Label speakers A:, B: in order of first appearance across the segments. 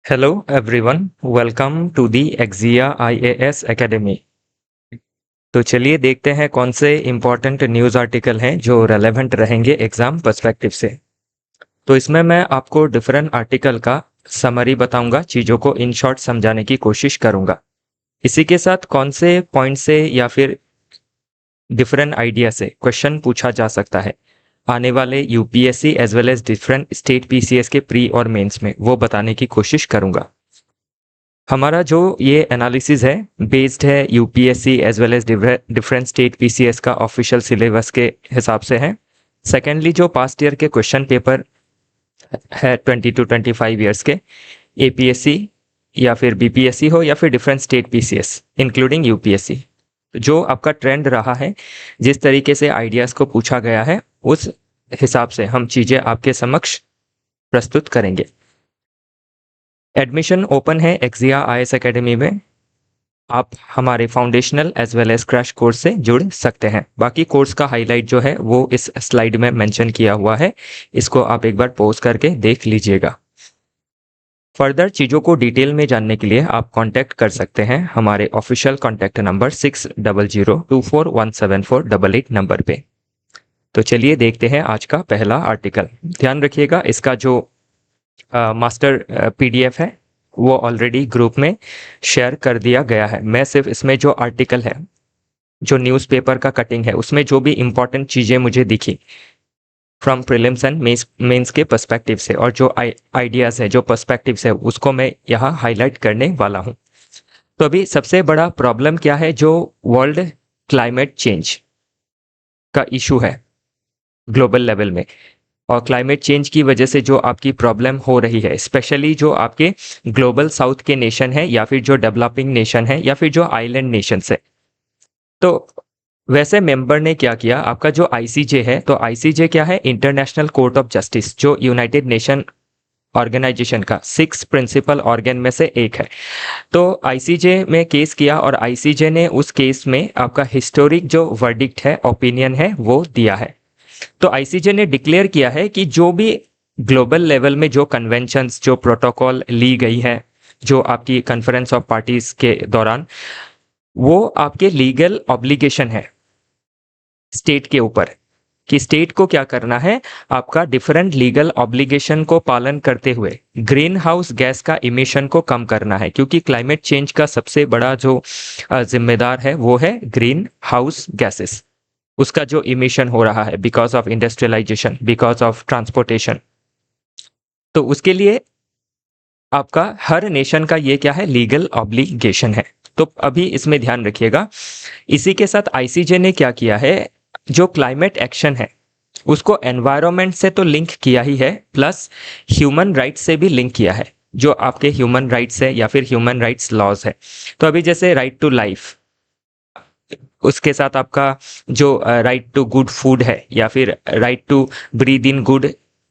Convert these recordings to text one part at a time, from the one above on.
A: Hello everyone, welcome to the Exia IAS Academy। तो चलिए देखते हैं कौन से इम्पोर्टेंट न्यूज़ आर्टिकल हैं जो रेलेवेंट रहेंगे एग्जाम पर्सपेक्टिव से। तो इसमें मैं आपको डिफरेंट आर्टिकल का समरी बताऊंगा, चीज़ों को इन शॉर्ट समझाने की कोशिश करूंगा। इसी के साथ कौन से पॉइंट से या फिर डिफरेंट आइडिया से क्वेश्चन पूछा जा सकता है आने वाले UPSC as well as different state PCS के प्री और मेंस में, वो बताने की कोशिश करूंगा। हमारा जो ये एनालिसिस है बेस्ड है UPSC as well as different state PCS का ऑफिशियल सिलेबस के हिसाब से है। सेकेंडली जो पास्ट ईयर के क्वेश्चन पेपर है 20 to 25 ईयर्स के एपीएससी या फिर बीपीएससी हो या फिर different state PCS including UPSC, जो आपका ट्रेंड रहा है, जिस तरीके से आइडियाज़ को पूछा गया है उस हिसाब से हम चीज़ें आपके समक्ष प्रस्तुत करेंगे। एडमिशन ओपन है एक्जिया आईएएस एकेडमी में। आप हमारे foundational as well as crash course से जुड़ सकते हैं। बाकी कोर्स का हाईलाइट जो है वो इस स्लाइड में मेंशन किया हुआ है, इसको आप एक बार पॉज करके देख लीजिएगा। फर्दर चीज़ों को डिटेल में जानने के लिए आप कांटेक्ट कर सकते हैं हमारे ऑफिशियल कांटेक्ट नंबर 6002417488 नंबर पे। तो चलिए देखते हैं आज का पहला आर्टिकल। ध्यान रखिएगा, इसका जो मास्टर पीडीएफ है वो ऑलरेडी ग्रुप में शेयर कर दिया गया है। मैं सिर्फ इसमें जो आर्टिकल है, जो न्यूज़पेपर का कटिंग है, उसमें जो भी इम्पोर्टेंट चीज़ें मुझे दिखी फ्रॉम प्रीलिम्स एंड मेंस के पर्सपेक्टिव से और जो आइडियाज़ है, जो पर्सपेक्टिव्स है, उसको मैं यहाँ हाईलाइट करने वाला हूँ। तो अभी सबसे बड़ा प्रॉब्लम क्या है, जो वर्ल्ड क्लाइमेट चेंज का इशू है ग्लोबल लेवल में, और क्लाइमेट चेंज की वजह से जो आपकी प्रॉब्लम हो रही है, स्पेशली जो आपके ग्लोबल साउथ के नेशन है या फिर जो डेवलपिंग नेशन है या फिर जो आइलैंड नेशंस है। तो वैसे मेंबर ने क्या किया, आपका जो आईसीजे है, तो आईसीजे क्या है, इंटरनेशनल कोर्ट ऑफ जस्टिस, जो यूनाइटेड नेशन ऑर्गेनाइजेशन का 6 प्रिंसिपल ऑर्गन में से एक है। तो आईसीजे में केस किया और आईसीजे ने उस केस में आपका हिस्टोरिक जो वर्डिक्ट है, ओपिनियन है, वो दिया है। तो आईसीजे ने डिक्लेयर किया है कि जो भी ग्लोबल लेवल में जो कन्वेंशंस, जो प्रोटोकॉल ली गई है, जो आपकी कॉन्फ्रेंस ऑफ पार्टीज के दौरान, वो आपके लीगल ऑब्लिगेशन है स्टेट के ऊपर, कि स्टेट को क्या करना है, आपका डिफरेंट लीगल ऑब्लिगेशन को पालन करते हुए ग्रीन हाउस गैस का इमिशन को कम करना है। क्योंकि क्लाइमेट चेंज का सबसे बड़ा जो जिम्मेदार है वो है ग्रीन हाउस गैसेस, उसका जो इमिशन हो रहा है because of industrialisation, because of transportation. तो उसके लिए आपका हर नेशन का ये क्या है, लीगल ऑब्लिगेशन है। तो अभी इसमें ध्यान रखिएगा। इसी के साथ आईसीजे ने क्या किया है, जो क्लाइमेट एक्शन है उसको एनवायरनमेंट से तो लिंक किया ही है, प्लस ह्यूमन राइट्स से भी लिंक किया है, जो आपके ह्यूमन राइट्स है या फिर ह्यूमन राइट्स लॉज है। तो अभी जैसे राइट टू लाइफ, उसके साथ आपका जो राइट टू गुड फूड है या फिर right to breathe in good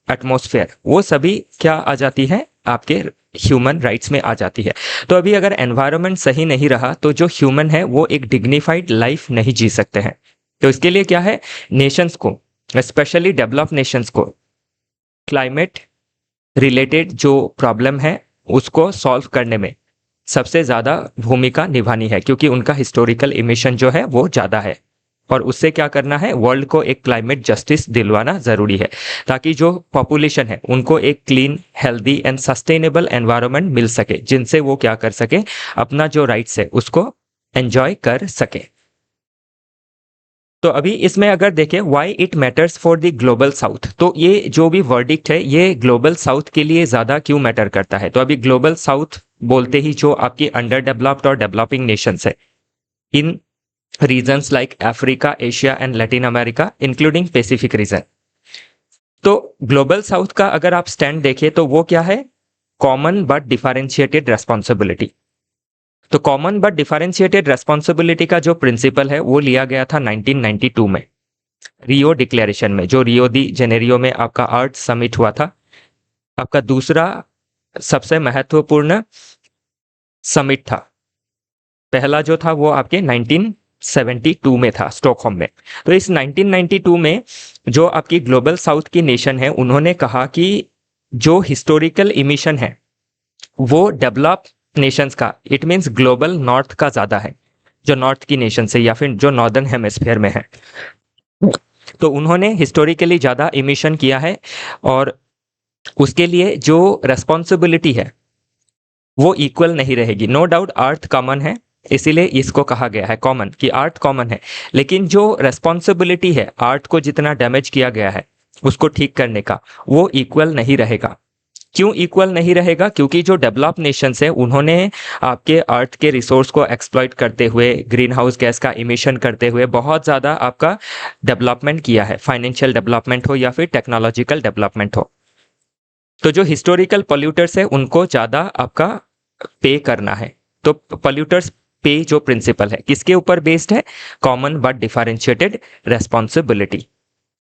A: atmosphere, वो सभी क्या आ जाती है, आपके ह्यूमन राइट्स में आ जाती है। तो अभी अगर एनवायरनमेंट सही नहीं रहा तो जो ह्यूमन है वो एक डिग्निफाइड लाइफ नहीं जी सकते हैं। तो इसके लिए क्या है, नेशंस को, स्पेशली डेवलप नेशंस को क्लाइमेट रिलेटेड जो प्रॉब्लम है उसको सॉल्व करने में सबसे ज़्यादा भूमिका निभानी है, क्योंकि उनका हिस्टोरिकल इमिशन जो है वो ज़्यादा है। और उससे क्या करना है, वर्ल्ड को एक क्लाइमेट जस्टिस दिलवाना ज़रूरी है, ताकि जो पॉपुलेशन है उनको एक clean, healthy and sustainable environment मिल सके, जिनसे वो क्या कर सके, अपना जो राइट्स है उसको एंजॉय कर सके। तो अभी इसमें अगर देखें why it matters for the global south, तो ये जो भी वर्डिक्ट है ये ग्लोबल साउथ के लिए ज़्यादा क्यों मैटर करता है। तो अभी ग्लोबल साउथ बोलते ही जो आपकी अंडर डेवलप्ड और डेवलपिंग नेशंस है in regions like Africa, Asia and Latin America including Pacific region. तो ग्लोबल साउथ का अगर आप स्टैंड देखें तो वो क्या है, कॉमन बट डिफरेंशिएटेड रेस्पॉन्सिबिलिटी। तो कॉमन बट डिफरेंशिएटेड रेस्पॉन्सिबिलिटी का जो प्रिंसिपल है वो लिया गया था 1992 में रियो डिक्लेरेशन में, जो रियो दी जेनेरियो में आपका अर्थ समिट हुआ था। आपका दूसरा सबसे महत्वपूर्ण समिट था, पहला जो था वो आपके 1972 में था स्टॉकहोम में। तो इस 1992 में जो आपकी ग्लोबल साउथ की नेशन है उन्होंने कहा कि जो हिस्टोरिकल इमिशन है वो डेवलप नेशंस का, इट मीन्स ग्लोबल नॉर्थ का ज़्यादा है, जो नॉर्थ की नेशन है या फिर जो नॉर्दर्न हेमिस्फीयर में है। तो उन्होंने हिस्टोरिकली ज़्यादा इमिशन किया है और उसके लिए जो रेस्पॉन्सिबिलिटी है वो इक्वल नहीं रहेगी। नो डाउट अर्थ कॉमन है, इसीलिए इसको कहा गया है कॉमन, कि अर्थ कॉमन है, लेकिन जो रेस्पॉन्सिबिलिटी है अर्थ को जितना डैमेज किया गया है उसको ठीक करने का, वो इक्वल नहीं रहेगा। क्यों इक्वल नहीं रहेगा? क्योंकि जो डेवलप नेशंस है उन्होंने आपके अर्थ के रिसोर्स को एक्सप्लॉइट करते हुए, ग्रीन हाउस गैस का इमिशन करते हुए बहुत ज़्यादा आपका डेवलपमेंट किया है, फाइनेंशियल डेवलपमेंट हो या फिर टेक्नोलॉजिकल डेवलपमेंट हो। तो जो हिस्टोरिकल पोल्यूटर्स है उनको ज़्यादा आपका पे करना है। तो पोल्यूटर्स पे जो प्रिंसिपल है किसके ऊपर बेस्ड है? Common but differentiated responsibility.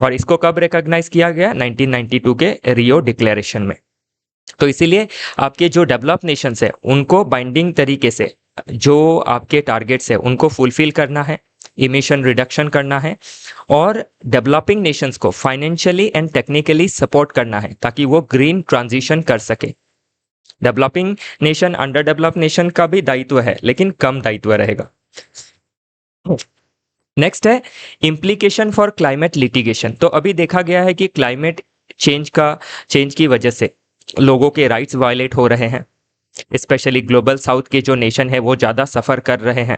A: और इसको कब रिकॉग्नाइज किया गया? 1992 के रियो डिक्लेरेशन में। तो इसीलिए आपके जो डेवलप नेशंस है उनको बाइंडिंग तरीके से जो आपके टारगेट्स है उनको फुलफिल करना है, इमिशन रिडक्शन करना है, और डेवलपिंग नेशंस को फाइनेंशियली एंड टेक्निकली सपोर्ट करना है ताकि वो ग्रीन ट्रांजिशन कर सके। Developing nation under develop nation का भी दायित्व है लेकिन कम दायित्व रहेगा। नेक्स्ट है इम्प्लीकेशन फॉर क्लाइमेट लिटिगेशन। तो अभी देखा गया है कि क्लाइमेट चेंज की वजह से लोगों के राइट्स वायलेट हो रहे हैं, स्पेशली ग्लोबल साउथ के जो नेशन है वो ज़्यादा सफ़र कर रहे हैं,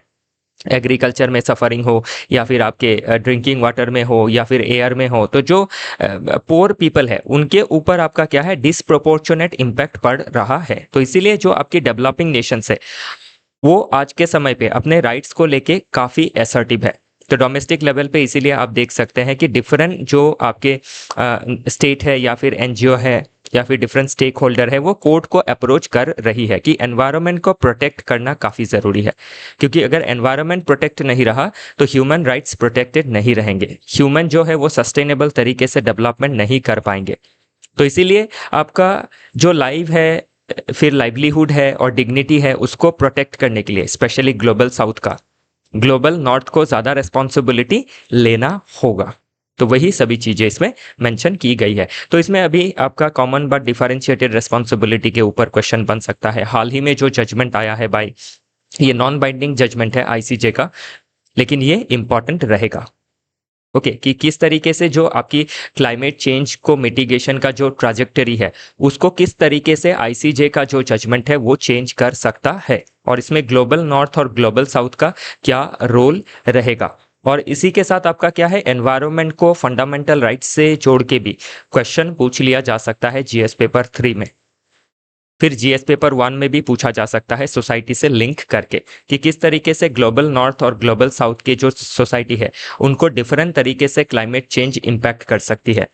A: एग्रीकल्चर में सफरिंग हो या फिर आपके ड्रिंकिंग वाटर में हो या फिर एयर में हो। तो जो पोअर पीपल है उनके ऊपर आपका क्या है, डिसप्रोपोर्शनेट इम्पैक्ट पड़ रहा है। तो इसीलिए जो आपकी डेवलपिंग नेशंस है वो आज के समय पे अपने राइट्स को लेके काफ़ी असर्टिव है। तो डोमेस्टिक लेवल पे इसीलिए आप देख सकते हैं कि डिफरेंट जो आपके स्टेट है या फिर एनजीओ है या फिर डिफरेंट स्टेक होल्डर है वो कोर्ट को अप्रोच कर रही है कि एनवायरनमेंट को प्रोटेक्ट करना काफ़ी ज़रूरी है, क्योंकि अगर एनवायरनमेंट प्रोटेक्ट नहीं रहा तो ह्यूमन राइट्स प्रोटेक्टेड नहीं रहेंगे, ह्यूमन जो है वो सस्टेनेबल तरीके से डेवलपमेंट नहीं कर पाएंगे। तो इसीलिए आपका जो लाइफ है, फिर लाइवलीहुड है और डिग्निटी है, उसको प्रोटेक्ट करने के लिए स्पेशली ग्लोबल साउथ का, ग्लोबल नॉर्थ को ज़्यादा रिस्पॉन्सिबिलिटी लेना होगा। तो वही सभी चीज़ें इसमें मेंशन की गई है। तो इसमें अभी आपका कॉमन बट डिफरेंशिएटेड रिस्पॉन्सिबिलिटी के ऊपर क्वेश्चन बन सकता है। हाल ही में जो जजमेंट आया है भाई, ये नॉन बाइंडिंग जजमेंट है आईसीजे का, लेकिन ये इंपॉर्टेंट रहेगा। ओके कि किस तरीके से जो आपकी क्लाइमेट चेंज को मिटिगेशन का जो ट्राजेक्टरी है उसको किस तरीके से आईसीजे का जो जजमेंट है वो चेंज कर सकता है, और इसमें ग्लोबल नॉर्थ और ग्लोबल साउथ का क्या रोल रहेगा। और इसी के साथ आपका क्या है, एनवायरनमेंट को फंडामेंटल राइट्स से जोड़ के भी क्वेश्चन पूछ लिया जा सकता है जीएस पेपर 3 में। फिर जीएस पेपर 1 में भी पूछा जा सकता है सोसाइटी से लिंक करके कि किस तरीके से ग्लोबल नॉर्थ और ग्लोबल साउथ की जो सोसाइटी है उनको डिफरेंट तरीके से क्लाइमेट चेंज इम्पैक्ट कर सकती है।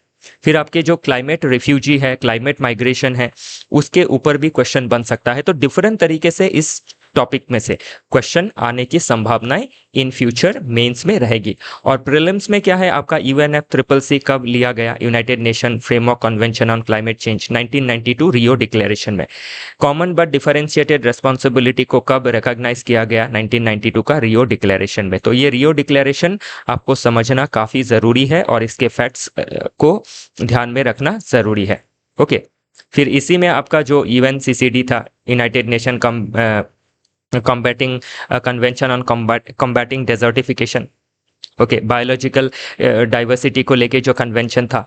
A: फिर आपके जो क्लाइमेट रिफ्यूजी है, क्लाइमेट माइग्रेशन है, उसके ऊपर भी क्वेश्चन बन सकता है। तो डिफरेंट तरीके से इस टॉपिक में से क्वेश्चन आने की संभावनाएं इन फ्यूचर मेंस में रहेगी। और प्रीलिम्स में क्या है आपका, यूएनएफसीसीसी कब लिया गया, United nation framework convention on climate change 1992 Rio declaration में। कॉमन बट डिफरेंशिएटेड रेस्पॉन्सिबिलिटी को कब रिकॉग्नाइज किया गया, 1992 का रियो डिक्लेरेशन में। तो ये रियो डिक्लेरेशन आपको समझना काफ़ी ज़रूरी है और इसके फैक्ट्स को ध्यान में रखना ज़रूरी है। ओके फिर इसी में आपका जो यूएनसीसीडी था, United nation combating convention on combating desertification, okay biological diversity को लेके जो कन्वेंशन था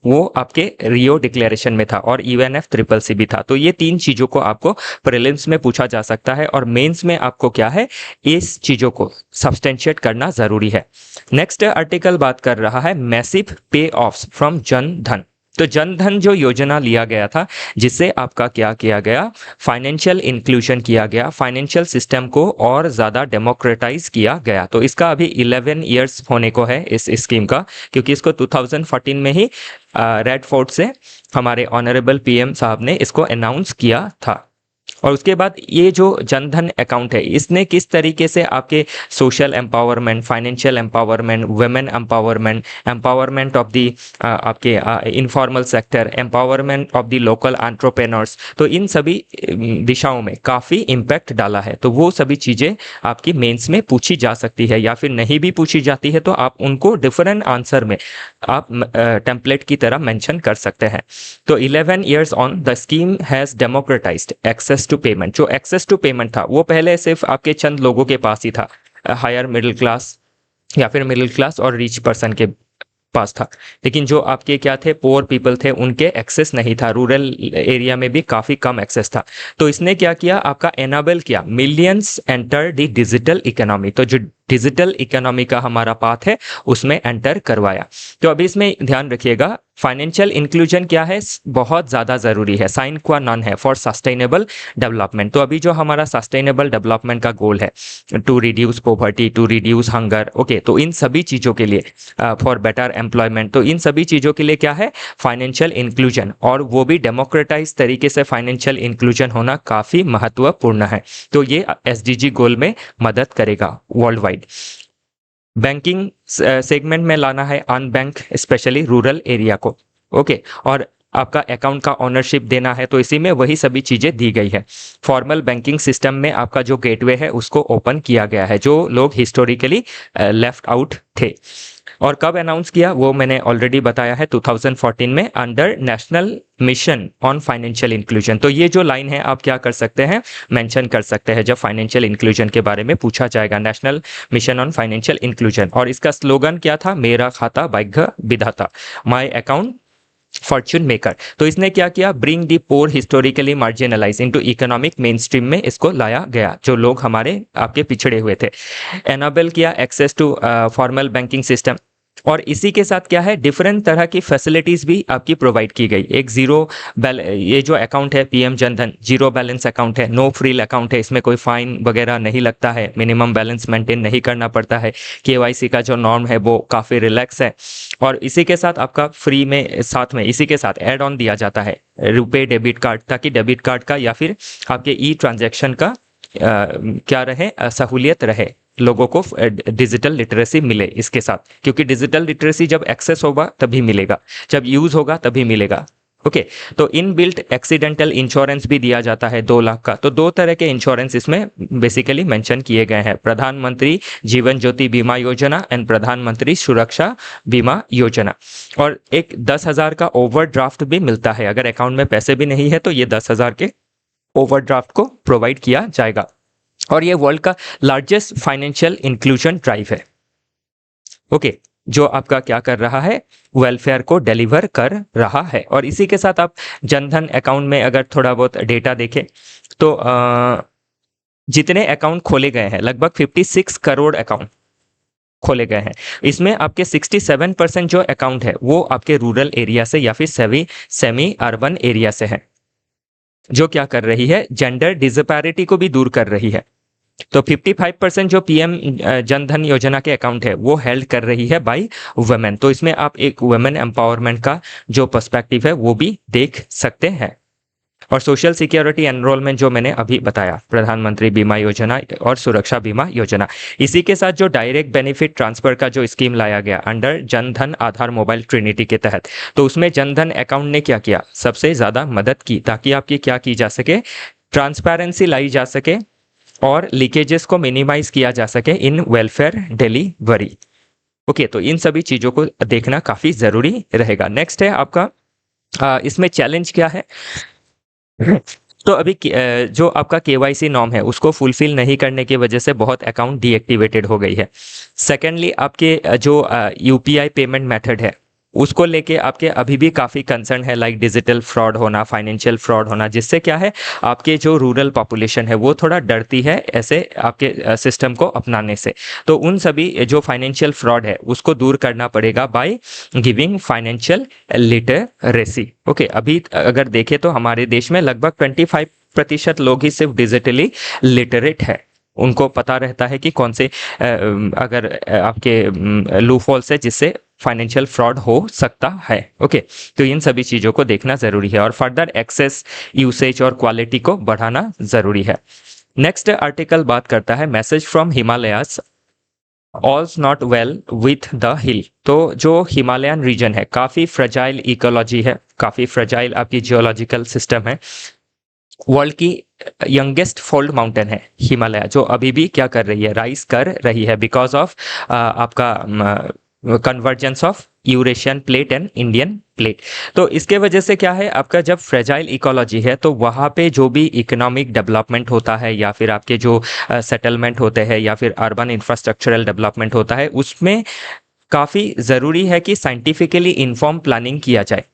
A: वो आपके रियो डिक्लेरेशन में था और यूएनएफसीसीसी भी था। तो ये तीन चीज़ों को आपको प्रीलिम्स में पूछा जा सकता है और मेंस में आपको क्या है, इस चीज़ों को सब्सटेंशिएट करना ज़रूरी है। नेक्स्ट आर्टिकल बात कर रहा है मैसिव पे ऑफ्स फ्रॉम जन धन। तो जन धन जो योजना लिया गया था जिससे आपका क्या किया गया, फाइनेंशियल इंक्लूजन किया गया, फाइनेंशियल सिस्टम को और ज़्यादा डेमोक्रेटाइज किया गया। तो इसका अभी 11 इयर्स होने को है इस स्कीम का, क्योंकि इसको 2014 में ही रेड फोर्ट से हमारे ऑनरेबल पीएम साहब ने इसको अनाउंस किया था। और उसके बाद ये जो जनधन अकाउंट है इसने किस तरीके से आपके social empowerment, financial empowerment, women empowerment, empowerment of the आपके informal sector, empowerment of the local entrepreneurs, तो इन सभी दिशाओं में काफ़ी इम्पैक्ट डाला है। तो वो सभी चीज़ें आपकी मेंस में पूछी जा सकती है, या फिर नहीं भी पूछी जाती है तो आप उनको डिफरेंट आंसर में आप टेम्पलेट की तरह मेंशन कर सकते हैं। तो 11 years on, the scheme has democratized access access to payment. जो एक्सेस टू पेमेंट था वो पहले सिर्फ आपके चंद लोगों के पास ही था, हायर मिडिल क्लास या फिर मिडिल क्लास और रिच पर्सन के पास था। लेकिन जो आपके क्या थे, पुअर पीपल थे, उनके एक्सेस नहीं था, रूरल एरिया में भी काफ़ी कम एक्सेस था। तो इसने क्या किया, आपका एनाबल किया, millions enter the digital economy. तो जो डिजिटल इकोनॉमी का हमारा पाथ है उसमें एंटर करवाया। तो अभी इसमें ध्यान रखिएगा, फाइनेंशियल इंक्लूजन क्या है, बहुत ज़्यादा ज़रूरी है, साइन क्वा नॉन है फॉर सस्टेनेबल डेवलपमेंट। तो अभी जो हमारा सस्टेनेबल डेवलपमेंट का गोल है, to reduce poverty, to reduce hunger, okay, तो इन सभी चीज़ों के लिए, फॉर बेटर एम्प्लॉयमेंट, तो इन सभी चीज़ों के लिए क्या है, फाइनेंशियल इंक्लूजन, और वो भी डेमोक्रेटाइज तरीके से फाइनेंशियल इंक्लूजन होना काफ़ी महत्वपूर्ण है। तो ये एसडीजी गोल में मदद करेगा वर्ल्ड वाइड। बैंकिंग सेगमेंट में लाना है अनबैंक स्पेशली रूरल एरिया को, ओके, और आपका अकाउंट का ओनरशिप देना है, तो इसी में वही सभी चीज़ें दी गई है। फॉर्मल बैंकिंग सिस्टम में आपका जो गेटवे है उसको ओपन किया गया है, जो लोग हिस्टोरिकली लेफ्ट आउट थे। और कब अनाउंस किया वो मैंने ऑलरेडी बताया है, 2014 में, under national mission on financial inclusion. तो ये जो लाइन है आप क्या कर सकते हैं, मेंशन कर सकते हैं जब फाइनेंशियल इंक्लूजन के बारे में पूछा जाएगा, national mission on financial inclusion. और इसका स्लोगन क्या था, मेरा खाता भाग्य विधाता, माय अकाउंट फॉर्च्यून मेकर। तो इसने क्या किया, bring the poor historically marginalize into economic mainstream में इसको लाया गया, जो लोग हमारे आपके पिछड़े हुए थे। एनाबल किया access to formal banking system, और इसी के साथ क्या है, डिफरेंट तरह की फैसिलिटीज़ भी आपकी प्रोवाइड की गई। एक ये जो अकाउंट है PM Jan Dhan, zero balance account है, नो फ्रिल अकाउंट है, इसमें कोई फाइन वगैरह नहीं लगता है, मिनिमम बैलेंस मेंटेन नहीं करना पड़ता है, केवाईसी का जो नॉर्म है वो काफ़ी रिलैक्स है। और इसी के साथ आपका फ्री में साथ में इसी के साथ ऐड ऑन दिया जाता है रुपे डेबिट कार्ड, ताकि डेबिट कार्ड का या फिर आपके ई ट्रांजैक्शन का क्या रहे, सहूलियत रहे, लोगों को डिजिटल लिटरेसी मिले इसके साथ, क्योंकि डिजिटल लिटरेसी जब एक्सेस होगा तभी मिलेगा, जब यूज़ होगा तभी मिलेगा, ओके। तो इन बिल्ट एक्सीडेंटल इंश्योरेंस भी दिया जाता है 2 लाख का। तो 2 तरह के इंश्योरेंस इसमें बेसिकली मेंशन किए गए हैं, प्रधानमंत्री जीवन ज्योति बीमा योजना एंड प्रधानमंत्री सुरक्षा बीमा योजना। और एक 10,000 का ओवरड्राफ्ट भी मिलता है, अगर अकाउंट में पैसे भी नहीं है तो ये 10,000 के ओवरड्राफ्ट को प्रोवाइड किया जाएगा। और ये वर्ल्ड का लार्जेस्ट फाइनेंशियल इंक्लूजन ड्राइव है, ओके, जो आपका क्या कर रहा है, वेलफेयर को डिलीवर कर रहा है। और इसी के साथ आप जनधन अकाउंट में अगर थोड़ा बहुत डेटा देखें तो जितने अकाउंट खोले गए हैं, लगभग 56 करोड़ अकाउंट खोले गए हैं। इसमें आपके 67% जो अकाउंट है वो आपके रूरल एरिया से या फिर सेमी अर्बन एरिया से है, जो क्या कर रही है, जेंडर डिस्पैरिटी को भी दूर कर रही है। तो 55% जो पीएम जनधन योजना के अकाउंट है वो हेल्ड कर रही है बाय वुमेन। तो इसमें आप एक वुमेन एम्पावरमेंट का जो पर्सपेक्टिव है वो भी देख सकते हैं। और सोशल सिक्योरिटी एनरोलमेंट जो मैंने अभी बताया, प्रधानमंत्री बीमा योजना और सुरक्षा बीमा योजना, इसी के साथ जो डायरेक्ट बेनिफिट ट्रांसफर का जो स्कीम लाया गया under Jan Dhan Aadhaar mobile Trinity के तहत, तो उसमें जनधन अकाउंट ने क्या किया, सबसे ज़्यादा मदद की, ताकि आपकी क्या की जा सके, ट्रांसपेरेंसी लाई जा सके और लीकेजेस को मिनिमाइज किया जा सके इन वेलफेयर डिलीवरी, ओके। तो इन सभी चीज़ों को देखना काफ़ी ज़रूरी रहेगा। नेक्स्ट है आपका इसमें चैलेंज क्या है। तो अभी जो आपका केवाईसी नॉर्म है उसको फुलफिल नहीं करने की वजह से बहुत अकाउंट डीएक्टिवेटेड हो गई है। सेकेंडली, आपके जो यूपीआई पेमेंट मेथड है उसको लेके आपके अभी भी काफ़ी कंसर्न है, लाइक डिजिटल फ्रॉड होना, फाइनेंशियल फ्रॉड होना, जिससे क्या है, आपके जो रूरल पॉपुलेशन है वो थोड़ा डरती है ऐसे आपके सिस्टम को अपनाने से। तो उन सभी जो फाइनेंशियल फ्रॉड है उसको दूर करना पड़ेगा by giving financial literacy, okay. अभी अगर देखें तो हमारे देश में लगभग 25% लोग ही सिर्फ डिजिटली लिटरेट है, उनको पता रहता है कि कौन से अगर आपके लूपहोल्स है जिससे फाइनेंशियल फ्रॉड हो सकता है, ओके। तो इन सभी चीज़ों को देखना ज़रूरी है और फर्दर एक्सेस, यूसेज और क्वालिटी को बढ़ाना ज़रूरी है। नेक्स्ट आर्टिकल बात करता है message from Himalayas, all's not well with the hill. तो जो हिमालयन रीजन है काफ़ी फ्रेजाइल इकोलॉजी है, काफ़ी फ्रेजाइल आपकी जियोलॉजिकल सिस्टम है, वर्ल्ड की यंगेस्ट फोल्ड माउंटेन है हिमालय, जो अभी भी क्या कर रही है, राइज कर रही है बिकॉज ऑफ आपका convergence of Eurasian plate and Indian plate. तो इसके वजह से क्या है, आपका जब फ्रेजाइल इकोलॉजी है तो वहाँ पे जो भी इकोनॉमिक डेवलपमेंट होता है या फिर आपके जो सेटलमेंट होते हैं या फिर अर्बन इंफ्रास्ट्रक्चरल डेवलपमेंट होता है, उसमें काफ़ी ज़रूरी है कि साइंटिफिकली इन्फॉर्म प्लानिंग किया जाए।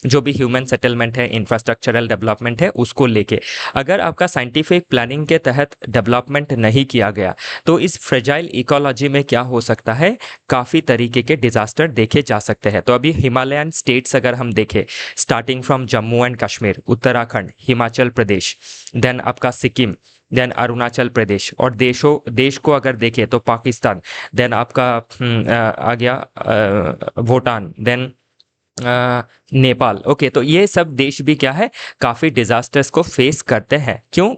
A: जो भी ह्यूमन सेटलमेंट है, इंफ्रास्ट्रक्चरल डेवलपमेंट है, उसको लेके अगर आपका साइंटिफिक प्लानिंग के तहत डेवलपमेंट नहीं किया गया तो इस फ्रेजाइल इकोलॉजी में क्या हो सकता है, काफ़ी तरीके के डिजास्टर देखे जा सकते हैं। तो अभी हिमालयन स्टेट्स अगर हम देखें, starting from Jammu and Kashmir, Uttarakhand, Himachal Pradesh, then आपका सिक्किम, देन अरुणाचल प्रदेश, और देश को अगर देखें तो पाकिस्तान, देन आपका आ गया भूटान, देन नेपाल। ओके, तो ये सब देश भी क्या है, काफ़ी डिजास्टर्स को फेस करते हैं। क्यों?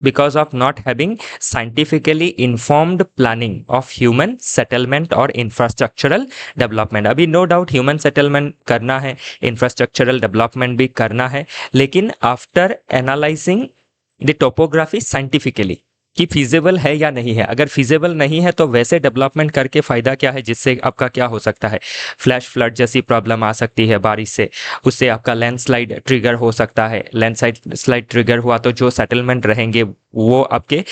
A: Because of not having scientifically informed planning of human settlement और इंफ्रास्ट्रक्चरल डेवलपमेंट। अभी नो डाउट ह्यूमन सेटलमेंट करना है, इंफ्रास्ट्रक्चरल डेवलपमेंट भी करना है, लेकिन after analysing the topography scientifically कि फिजिबल है या नहीं है। अगर फिजिबल नहीं है तो वैसे डेवलपमेंट करके फ़ायदा क्या है, जिससे आपका क्या हो सकता है, फ्लैश फ्लड जैसी प्रॉब्लम आ सकती है बारिश से, उससे आपका लैंडस्लाइड ट्रिगर हो सकता है। लैंडस्लाइड ट्रिगर हुआ तो जो सेटलमेंट रहेंगे वो आपके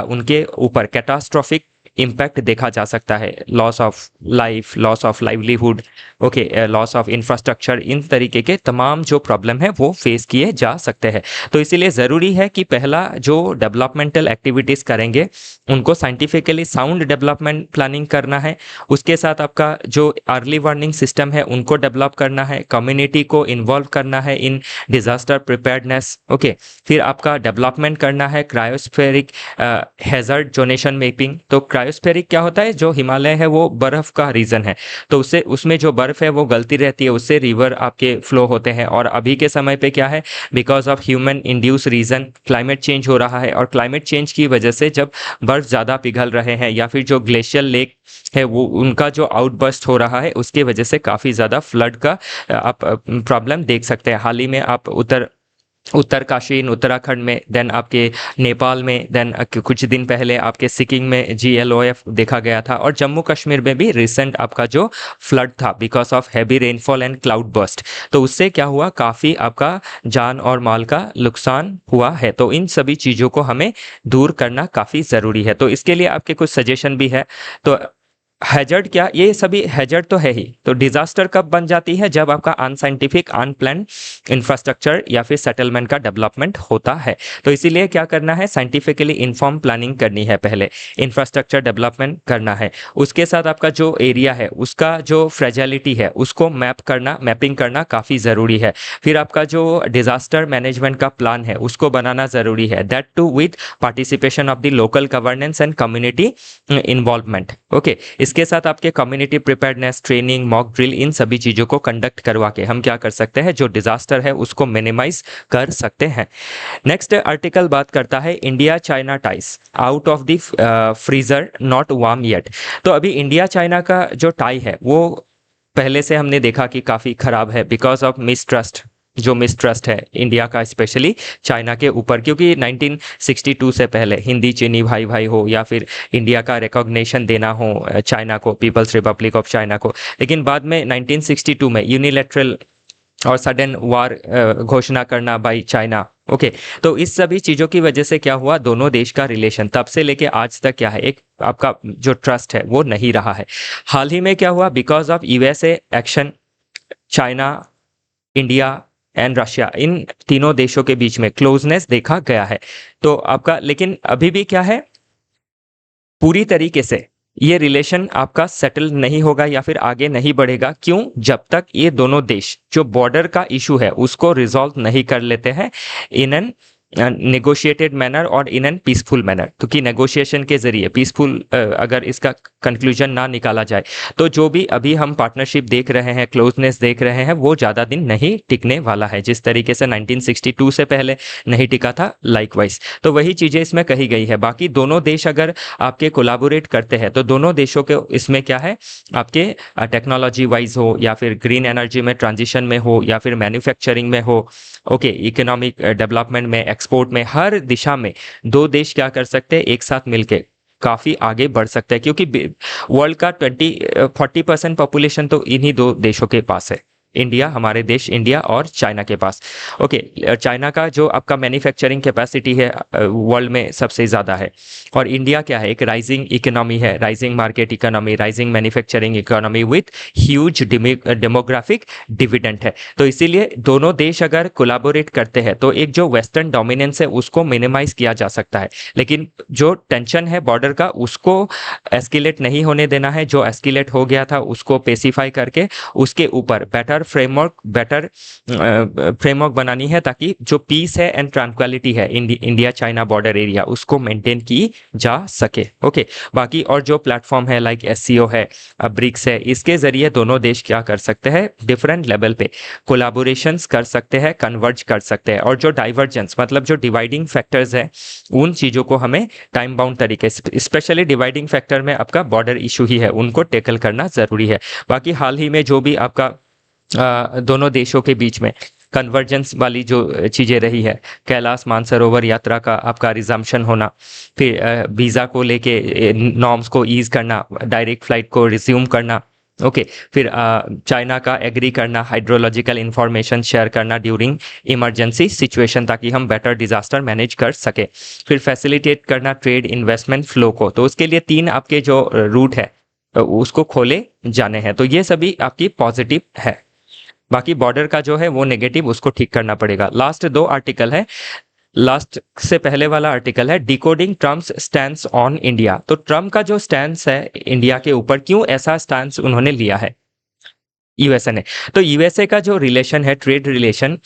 A: उनके ऊपर कैटास्ट्रॉफिक इम्पैक्ट देखा जा सकता है, loss of life, loss of livelihood, okay, loss of infrastructure, इन तरीके के तमाम जो प्रॉब्लम है वो फेस किए जा सकते हैं। तो इसीलिए ज़रूरी है कि पहला जो डेवलपमेंटल एक्टिविटीज़ करेंगे उनको साइंटिफिकली साउंड डेवलपमेंट प्लानिंग करना है। उसके साथ आपका जो अर्ली वार्निंग सिस्टम है उनको डेवलप करना है, कम्युनिटी को इन्वॉल्व करना है इन डिजास्टर प्रिपेयर्डनेस। ओके, फिर आपका डेवलपमेंट करना है क्रायोस्फेरिक हैजर्ड जोनेशन मैपिंग। तो क्रायोस्फेरिक क्या होता है, जो हिमालय है वो बर्फ का रीजन है, तो उससे उसमें जो बर्फ है वो गलती रहती है, उससे रिवर आपके फ्लो होते हैं। और अभी के समय पे क्या है, because of human induce region climate change हो रहा है, और क्लाइमेट चेंज की वजह से जब बर्फ ज़्यादा पिघल रहे हैं या फिर जो ग्लेशियल लेक है वो उनका जो आउटबर्स्ट हो रहा है, उसकी वजह से काफ़ी ज़्यादा फ्लड का आप प्रॉब्लम देख सकते हैं। हाल ही में आप उत्तरकाशी इन उत्तराखंड में, देन आपके नेपाल में, देन कुछ दिन पहले आपके सिक्किम में GLOF देखा गया था, और जम्मू कश्मीर में भी रिसेंट आपका जो फ्लड था because of heavy rainfall and cloud burst, तो उससे क्या हुआ, काफ़ी आपका जान और माल का नुकसान हुआ है। तो इन सभी चीज़ों को हमें दूर करना काफ़ी ज़रूरी है। तो इसके लिए आपके कुछ सजेशन भी है। तो हैजर्ड क्या, ये सभी हैजर्ड तो है ही। तो डिजास्टर कब बन जाती है, जब आपका अनसाइंटिफिक अनप्लान इंफ्रास्ट्रक्चर या फिर सेटलमेंट का डेवलपमेंट होता है। तो इसीलिए क्या करना है, साइंटिफिकली इन्फॉर्म प्लानिंग करनी है, पहले इंफ्रास्ट्रक्चर डेवलपमेंट करना है, उसके साथ आपका जो एरिया है उसका जो फ्रेजिलिटी है उसको मैपिंग करना काफ़ी ज़रूरी है। फिर आपका जो डिजास्टर मैनेजमेंट का प्लान है उसको बनाना ज़रूरी है, that too with participation of the local governance and community involvement. Okay, इसके साथ आपके community preparedness training, mock drill, इन सभी चीज़ों को कंडक्ट करवा के हम क्या कर सकते हैं, जो डिजास्टर है उसको मिनिमाइज कर सकते हैं। नेक्स्ट आर्टिकल बात करता है India China ties out of the freezer not warm yet. तो अभी इंडिया चाइना का जो टाई है वो पहले से हमने देखा कि काफ़ी खराब है बिकॉज ऑफ मिसट्रस्ट, जो मिसट्रस्ट है इंडिया का स्पेशली चाइना के ऊपर, क्योंकि 1962 से पहले हिंदी चीनी भाई भाई हो या फिर इंडिया का रिकॉग्निशन देना हो चाइना को, पीपल्स रिपब्लिक ऑफ चाइना को, लेकिन बाद में 1962 में यूनिलैटरल और सडन वार घोषणा करना बाई चाइना। ओके, तो इस सभी चीज़ों की वजह से क्या हुआ, दोनों देश का रिलेशन तब से लेके आज तक क्या है, एक आपका जो ट्रस्ट है वो नहीं रहा है। हाल ही में क्या हुआ, because of USA action, China, India and Russia, इन तीनों देशों के बीच में क्लोजनेस देखा गया है। तो आपका, लेकिन अभी भी क्या है, पूरी तरीके से ये रिलेशन आपका सेटल नहीं होगा या फिर आगे नहीं बढ़ेगा। क्यों? जब तक ये दोनों देश जो बॉर्डर का इशू है उसको रिजॉल्व नहीं कर लेते हैं इन एन नेगोशिएटेड मैनर और इन एन पीसफुल मैनर। क्योंकि नेगोशिएशन के जरिए पीसफुल अगर इसका कंक्लूजन ना निकाला जाए तो जो भी अभी हम पार्टनरशिप देख रहे हैं, क्लोजनेस देख रहे हैं, वो ज़्यादा दिन नहीं टिकने वाला है, जिस तरीके से 1962 से पहले नहीं टिका था लाइकवाइज। तो वही चीज़ें इसमें कही गई है। बाकी दोनों देश अगर आपके कोलाबोरेट करते हैं तो दोनों देशों के इसमें क्या है, आपके टेक्नोलॉजी वाइज हो या फिर ग्रीन एनर्जी में ट्रांजिशन में हो या फिर मैन्युफैक्चरिंग में हो, ओके, इकोनॉमिक डेवलपमेंट में, एक्सपोर्ट में, हर दिशा में दो देश क्या कर सकते हैं, एक साथ मिलके काफ़ी आगे बढ़ सकता है, क्योंकि वर्ल्ड का 40% पॉपुलेशन तो इन्हीं दो देशों के पास है, इंडिया, हमारे देश इंडिया और चाइना के पास। ओके, चाइना का जो आपका मैन्युफैक्चरिंग कैपेसिटी है वर्ल्ड में सबसे ज़्यादा है, और इंडिया क्या है, एक राइजिंग इकोनॉमी है, rising market economy, rising manufacturing economy with huge demographic dividend है। तो इसीलिए दोनों देश अगर कोलैबोरेट करते हैं तो एक जो वेस्टर्न डोमिनेंस है उसको मिनिमाइज किया जा सकता है, लेकिन जो टेंशन है बॉर्डर का उसको एस्केलेट नहीं होने देना है। जो एस्केलेट हो गया था उसको पेसिफाई करके उसके ऊपर बेटर फ्रेमवर्क बनानी है, ताकि जो पीस है एंड ट्रांक्विलिटी है इंडिया चाइना बॉर्डर एरिया उसको मेंटेन की जा सके। ओके, बाकी और जो प्लेटफॉर्म है लाइक एससीओ है, ब्रिक्स है, इसके जरिए दोनों देश क्या कर सकते हैं, डिफरेंट लेवल पे कोलैबोरेशंस कर सकते हैं, कन्वर्ज कर सकते हैं, और जो डाइवर्जेंस मतलब जो डिवाइडिंग फैक्टर्स है उन चीज़ों को हमें टाइम बाउंड तरीके से, स्पेशली डिवाइडिंग फैक्टर में आपका बॉर्डर इशू ही है, उनको टेकल करना ज़रूरी है। बाकी हाल ही में जो भी आपका दोनों देशों के बीच में कन्वर्जेंस वाली जो चीज़ें रही है, कैलाश मानसरोवर यात्रा का आपका रिजम्पशन होना, फिर वीज़ा को लेके नॉर्म्स को ईज करना, डायरेक्ट फ्लाइट को रिज्यूम करना, ओके, फिर चाइना का एग्री करना, हाइड्रोलॉजिकल इंफॉर्मेशन शेयर करना ड्यूरिंग इमरजेंसी सिचुएशन, ताकि हम बेटर डिजास्टर मैनेज कर सके, फिर फैसिलिटेट करना ट्रेड इन्वेस्टमेंट फ्लो को। तो उसके लिए 3 आपके जो रूट है उसको खोले जाने हैं। तो ये सभी आपकी पॉजिटिव है। बाकी बॉर्डर का जो है वो नेगेटिव, उसको ठीक करना पड़ेगा। लास्ट 2 आर्टिकल है, लास्ट से पहले वाला आर्टिकल है decoding Trump's stance on India. तो ट्रम्प का जो स्टैंस है इंडिया के ऊपर, क्यों ऐसा स्टैंस उन्होंने लिया है यूएसए ने। तो यूएसए का जो रिलेशन है, ट्रेड रिलेशन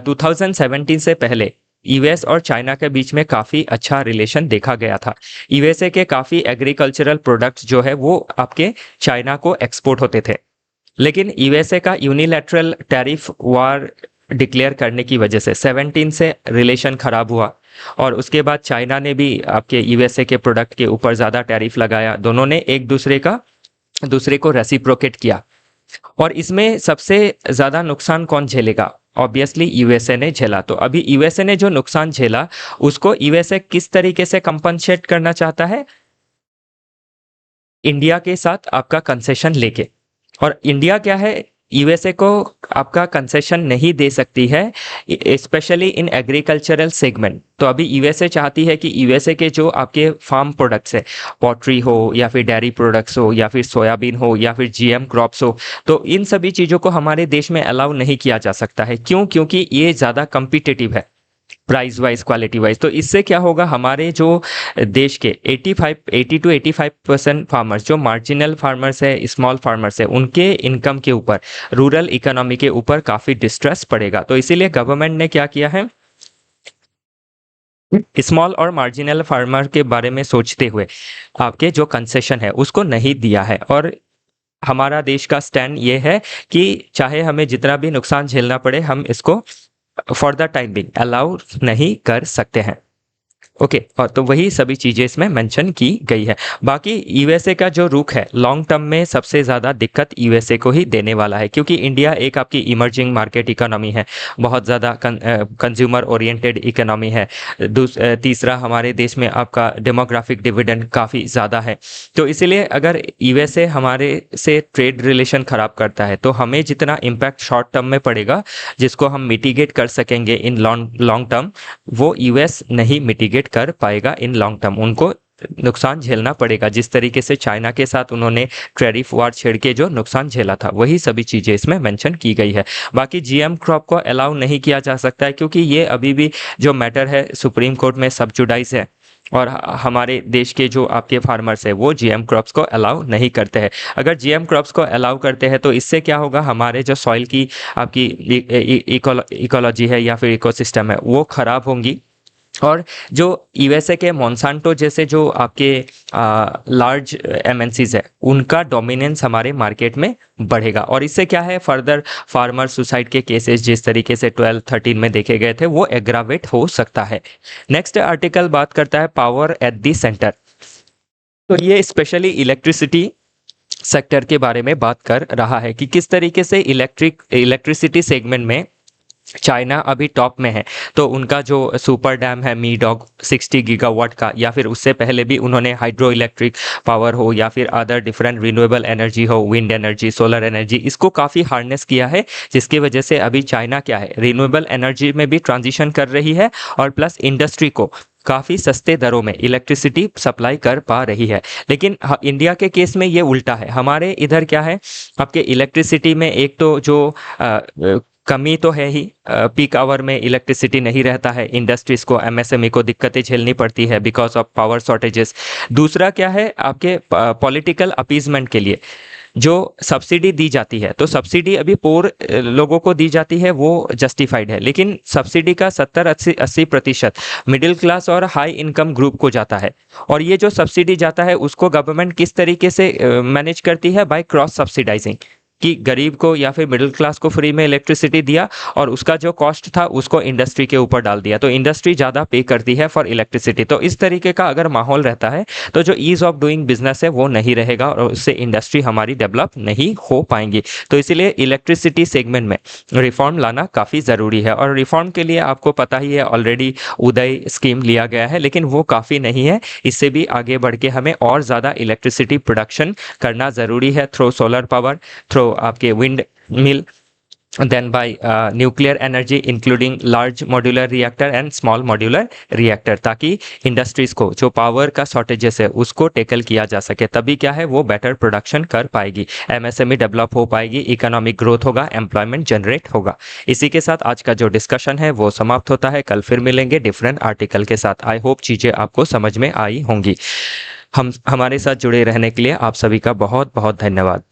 A: 2017 से पहले यूएस और चाइना के बीच में काफ़ी अच्छा रिलेशन देखा गया था। यूएसए के काफ़ी एग्रीकल्चरल प्रोडक्ट्स जो है वो आपके चाइना को एक्सपोर्ट होते थे, लेकिन यूएसए का यूनिलैटरल टैरिफ वार डिक्लेयर करने की वजह से 17 से रिलेशन खराब हुआ, और उसके बाद चाइना ने भी आपके यूएसए के प्रोडक्ट के ऊपर ज़्यादा टैरिफ लगाया। दोनों ने एक दूसरे को रेसिप्रोकेट किया, और इसमें सबसे ज़्यादा नुकसान कौन झेलेगा? ऑब्वियसली यूएसए ने झेला। तो अभी यूएसए ने जो नुकसान झेला उसको यूएसए किस तरीके से कंपनसेट करना चाहता है? इंडिया के साथ आपका कंसेशन लेके। और इंडिया क्या है, यूएसए को आपका कंसेशन नहीं दे सकती है, स्पेशली इन एग्रीकल्चरल सेगमेंट। तो अभी यूएसए चाहती है कि यूएसए के जो आपके फार्म प्रोडक्ट्स है, पॉट्री हो या फिर डेयरी प्रोडक्ट्स हो या फिर सोयाबीन हो या फिर जीएम क्रॉप्स हो, तो इन सभी चीज़ों को हमारे देश में अलाउ नहीं किया जा सकता है। क्यों? क्योंकि ये ज़्यादा कम्पिटिटिव है प्राइस वाइज, क्वालिटी वाइज। तो इससे क्या होगा, हमारे जो देश के 80 to 85% फार्मर्स, जो मार्जिनल फार्मर्स है, स्मॉल फार्मर्स है, उनके इनकम के ऊपर, रूरल इकोनॉमी के ऊपर काफ़ी डिस्ट्रेस पड़ेगा। तो इसीलिए गवर्नमेंट ने क्या किया है, स्मॉल और मार्जिनल फार्मर के बारे में सोचते हुए आपके जो कंसेशन है उसको नहीं दिया है। और हमारा देश का स्टैंड ये है कि चाहे हमें जितना भी नुकसान झेलना पड़े, हम इसको for the time being allow नहीं कर सकते हैं। ओके, और तो वही सभी चीज़ें इसमें मेंशन की गई है। बाकी यूएसए का जो रुख है लॉन्ग टर्म में सबसे ज़्यादा दिक्कत यूएसए को ही देने वाला है, क्योंकि इंडिया एक आपकी इमर्जिंग मार्केट इकोनॉमी है, बहुत ज़्यादा कंज्यूमर ओरिएंटेड इकोनॉमी है। तीसरा, हमारे देश में आपका डेमोग्राफिक डिविडेंड काफ़ी ज़्यादा है। तो इसीलिए अगर यूएसए हमारे से ट्रेड रिलेशन ख़राब करता है तो हमें जितना इम्पैक्ट शॉर्ट टर्म में पड़ेगा, जिसको हम मिटिगेट कर सकेंगे इन लॉन्ग टर्म, वो यूएस नहीं मिटिगेट कर पाएगा इन लॉन्ग टर्म। उनको नुकसान झेलना पड़ेगा, जिस तरीके से चाइना के साथ उन्होंने टैरिफ वार छेड़ के जो नुकसान झेला था, वही सभी चीज़ें इसमें मेंशन की गई है। बाकी जीएम क्रॉप को अलाउ नहीं किया जा सकता है, क्योंकि ये अभी भी जो मैटर है सुप्रीम कोर्ट में सब्जुडाइज है, और हमारे देश के जो आपके फार्मर्स है वो जीएम क्रॉप्स को अलाउ नहीं करते हैं। अगर जीएम क्रॉप्स को अलाउ करते हैं तो इससे क्या होगा, हमारे जो सॉइल की आपकी इकोलॉजी है या फिर इकोसिस्टम है वो ख़राब होंगी, और जो यूएसए के मोन्सांटो जैसे जो आपके लार्ज एमएनसीज है उनका डोमिनेंस हमारे मार्केट में बढ़ेगा, और इससे क्या है, फर्दर फार्मर सुसाइड के केसेस जिस तरीके से 12-13 में देखे गए थे वो एग्रावेट हो सकता है। नेक्स्ट आर्टिकल बात करता है पावर एट द सेंटर। तो ये स्पेशली इलेक्ट्रिसिटी सेक्टर के बारे में बात कर रहा है कि किस तरीके से इलेक्ट्रिसिटी सेगमेंट में चाइना अभी टॉप में है, तो उनका जो सुपर डैम है मीडॉग 60 गीगावाट का, या फिर उससे पहले भी उन्होंने हाइड्रो इलेक्ट्रिक पावर हो या फिर अदर डिफरेंट रिन्यूएबल एनर्जी हो, विंड एनर्जी, सोलर एनर्जी, इसको काफ़ी हार्नेस किया है, जिसकी वजह से अभी चाइना क्या है, रिन्यूएबल एनर्जी में भी ट्रांजिशन कर रही है और प्लस इंडस्ट्री को काफ़ी सस्ते दरों में इलेक्ट्रिसिटी सप्लाई कर पा रही है। लेकिन इंडिया के केस में ये उल्टा है। हमारे इधर क्या है, आपके इलेक्ट्रिसिटी में एक तो जो कमी तो है ही, पीक आवर में इलेक्ट्रिसिटी नहीं रहता है, इंडस्ट्रीज़ को, एमएसएमई को दिक्कतें झेलनी पड़ती है बिकॉज ऑफ पावर शॉर्टेजेस। दूसरा क्या है, आपके पॉलिटिकल अपीजमेंट के लिए जो सब्सिडी दी जाती है, तो सब्सिडी अभी पोर लोगों को दी जाती है, वो जस्टिफाइड है, लेकिन सब्सिडी का 70-80% मिडिल क्लास और हाई इनकम ग्रुप को जाता है। और ये जो सब्सिडी जाता है उसको गवर्नमेंट किस तरीके से मैनेज करती है, बाय क्रॉस सब्सिडाइजिंग, कि गरीब को या फिर मिडिल क्लास को फ्री में इलेक्ट्रिसिटी दिया और उसका जो कॉस्ट था उसको इंडस्ट्री के ऊपर डाल दिया, तो इंडस्ट्री ज़्यादा पे करती है फॉर इलेक्ट्रिसिटी। तो इस तरीके का अगर माहौल रहता है तो जो ईज़ ऑफ डूइंग बिजनेस है वो नहीं रहेगा और उससे इंडस्ट्री हमारी डेवलप नहीं हो पाएंगी। तो इसीलिए इलेक्ट्रिसिटी सेगमेंट में रिफॉर्म लाना काफ़ी ज़रूरी है। और रिफॉर्म के लिए आपको पता ही है, ऑलरेडी उदय स्कीम लिया गया है, लेकिन वो काफ़ी नहीं है। इससे भी आगे बढ़ के हमें और ज़्यादा इलेक्ट्रिसिटी प्रोडक्शन करना ज़रूरी है, थ्रू सोलर पावर, थ्रू आपके wind mill, then by nuclear energy including large modular reactor and small modular reactor, ताकि इंडस्ट्रीज़ को जो पावर का शॉर्टेजेस है उसको टेकल किया जा सके। तभी क्या है, वो बेटर प्रोडक्शन कर पाएगी, एमएसएमई डेवलप हो पाएगी, इकोनॉमिक ग्रोथ होगा, एम्प्लॉयमेंट जनरेट होगा। इसी के साथ आज का जो डिस्कशन है वो समाप्त होता है। कल फिर मिलेंगे डिफरेंट आर्टिकल के साथ। आई होप चीज़ें आपको समझ में आई होंगी। हमारे साथ जुड़े रहने के लिए आप सभी का बहुत बहुत धन्यवाद।